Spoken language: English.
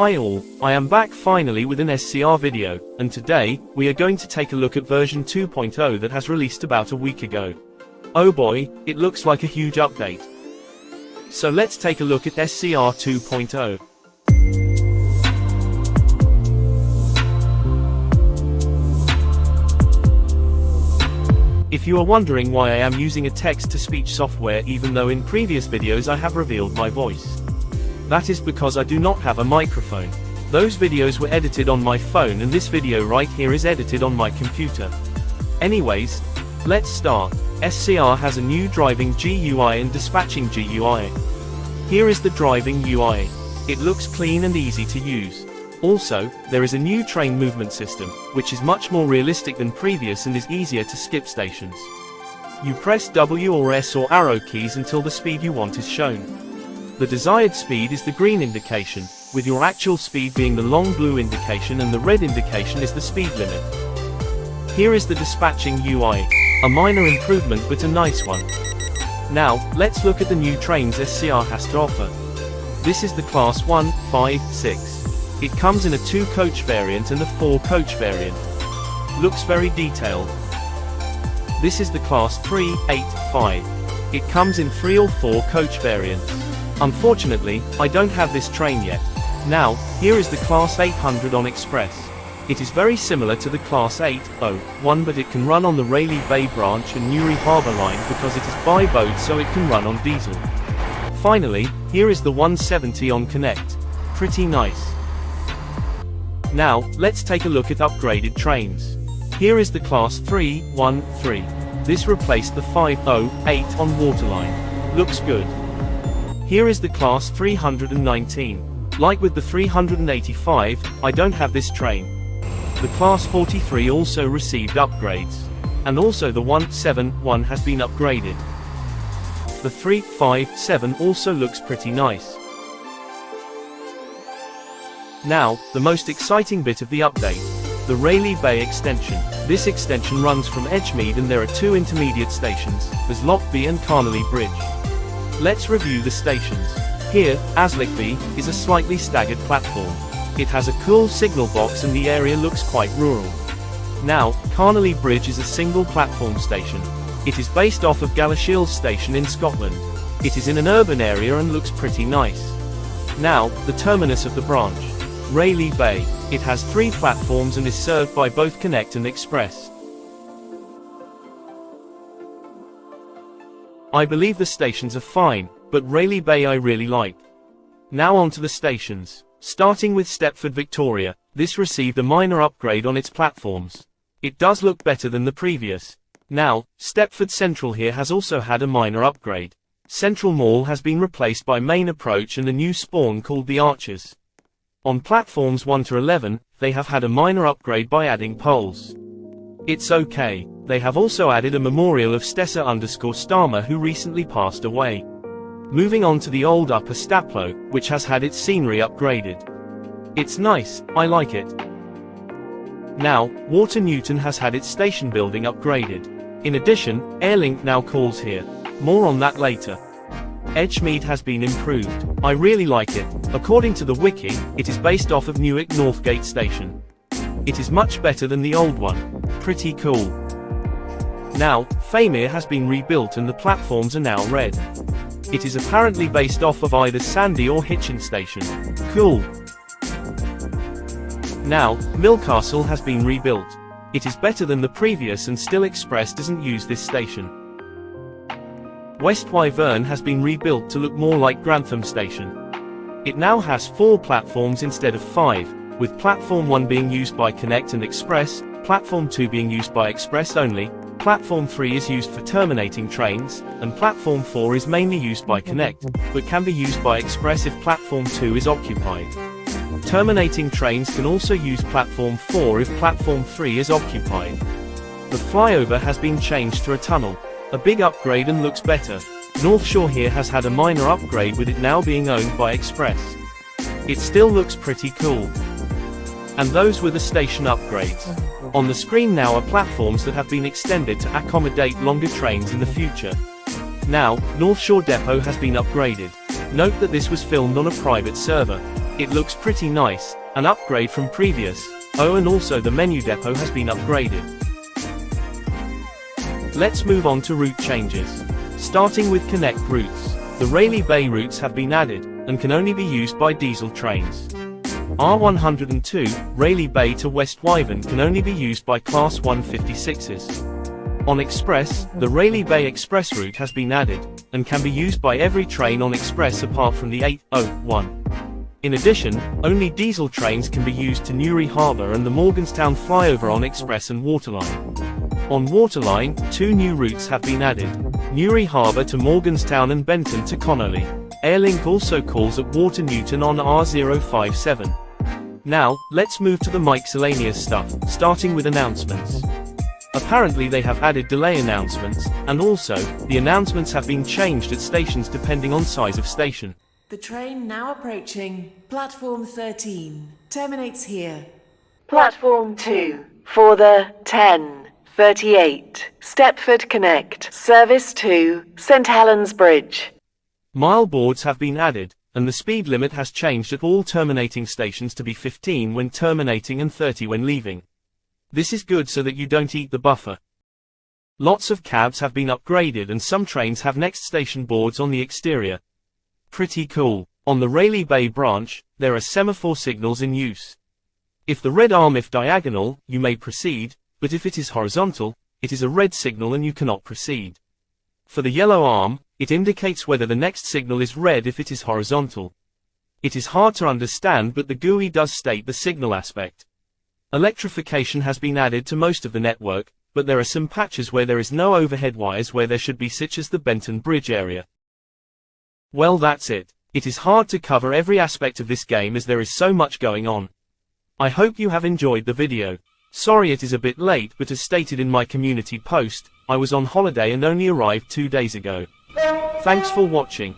Hi all, I am back finally with an SCR video, and today, we are going to take a look at version 2.0 that has released about a week ago. Oh boy, it looks like a huge update. So let's take a look at SCR 2.0. If you are wondering why I am using a text-to-speech software even though in previous videos I have revealed my voice, that is because I do not have a microphone. Those videos were edited on my phone and this video right here is edited on my computer. Anyways, let's start. SCR has a new driving GUI and dispatching GUI. Here is the driving UI. It looks clean and easy to use. Also, there is a new train movement system, which is much more realistic than previous and is easier to skip stations. You press W or S or arrow keys until the speed you want is shown. The desired speed is the green indication, with your actual speed being the long blue indication and the red indication is the speed limit. Here is the dispatching UI. A minor improvement but a nice one. Now, let's look at the new trains SCR has to offer. This is the Class 1, 5, 6. It comes in a 2-coach variant and a 4-coach variant. Looks very detailed. This is the Class 3, 8, 5. It comes in 3 or 4 coach variants. Unfortunately, I don't have this train yet. Now, here is the Class 800 on Express. It is very similar to the Class 801 but it can run on the Rayleigh Bay branch and Newry Harbour line because it is by boat so it can run on diesel. Finally, here is the 170 on Connect. Pretty nice. Now, let's take a look at upgraded trains. Here is the Class 313. This replaced the 508 on Waterline. Looks good. Here is the Class 319. Like with the 385, I don't have this train. The Class 43 also received upgrades. And also the 171 has been upgraded. The 357 also looks pretty nice. Now, the most exciting bit of the update. The Rayleigh Bay extension. This extension runs from Edgemead and there are 2 intermediate stations, as Lockby and Carnally Bridge. Let's review the stations. Here, Aslickby, is a slightly staggered platform. It has a cool signal box and the area looks quite rural. Now, Carnally Bridge is a single platform station. It is based off of Galashiels station in Scotland. It is in an urban area and looks pretty nice. Now, the terminus of the branch. Rayleigh Bay. It has 3 platforms and is served by both Connect and Express. I believe the stations are fine, but Rayleigh Bay I really like. Now on to the stations. Starting with Stepford Victoria, this received a minor upgrade on its platforms. It does look better than the previous. Now, Stepford Central here has also had a minor upgrade. Central Mall has been replaced by Main Approach and a new spawn called the Archers. On platforms 1 to 11, they have had a minor upgrade by adding poles. It's okay. They have also added a memorial of Stessa_Starmer who recently passed away. Moving on to the old Upper Staplow, which has had its scenery upgraded. It's nice, I like it. Now, Water Newton has had its station building upgraded. In addition, Airlink now calls here. More on that later. Edgemead has been improved. I really like it. According to the wiki, it is based off of Newark Northgate Station. It is much better than the old one. Pretty cool. Now, Famere has been rebuilt and the platforms are now red. It is apparently based off of either Sandy or Hitchin Station. Cool. Now, Millcastle has been rebuilt. It is better than the previous and still Express doesn't use this station. West Wyvern has been rebuilt to look more like Grantham Station. It now has 4 platforms instead of 5, with Platform 1 being used by Connect and Express, Platform 2 being used by Express only, Platform 3 is used for terminating trains, and Platform 4 is mainly used by Connect, but can be used by Express if Platform 2 is occupied. Terminating trains can also use Platform 4 if Platform 3 is occupied. The flyover has been changed to a tunnel. A big upgrade and looks better. North Shore here has had a minor upgrade with it now being owned by Express. It still looks pretty cool. And those were the station upgrades. On the screen now are platforms that have been extended to accommodate longer trains in the future. Now, North Shore Depot has been upgraded. Note that this was filmed on a private server. It looks pretty nice, an upgrade from previous. Oh, and also the menu depot has been upgraded. Let's move on to route changes. Starting with connect routes. The Rayleigh Bay routes have been added, and can only be used by diesel trains. R102, Rayleigh Bay to West Wyvern can only be used by Class 156s. On Express, the Rayleigh Bay Express route has been added, and can be used by every train on Express apart from the 801. In addition, only diesel trains can be used to Newry Harbour and the Morganstown flyover on Express and Waterline. On Waterline, 2 new routes have been added, Newry Harbour to Morganstown and Benton to Connolly. Airlink also calls at Water Newton on R057. Now, let's move to the miscellaneous stuff, starting with announcements. Apparently they have added delay announcements, and also, the announcements have been changed at stations depending on size of station. The train now approaching platform 13 terminates here. Platform 2 for the 10:38 Stepford Connect service to St Helens Bridge. Mile boards have been added, and the speed limit has changed at all terminating stations to be 15 when terminating and 30 when leaving. This is good so that you don't eat the buffer. Lots of cabs have been upgraded and some trains have next station boards on the exterior. Pretty cool. On the Rayleigh Bay branch, there are semaphore signals in use. If the red arm is diagonal, you may proceed, but if it is horizontal, it is a red signal and you cannot proceed. For the yellow arm, it indicates whether the next signal is red if it is horizontal. It is hard to understand, but the GUI does state the signal aspect. Electrification has been added to most of the network, but there are some patches where there is no overhead wires where there should be, such as the Benton Bridge area. Well, that's it. It is hard to cover every aspect of this game as there is so much going on. I hope you have enjoyed the video. Sorry it is a bit late, but as stated in my community post, I was on holiday and only arrived 2 days ago. Thanks for watching.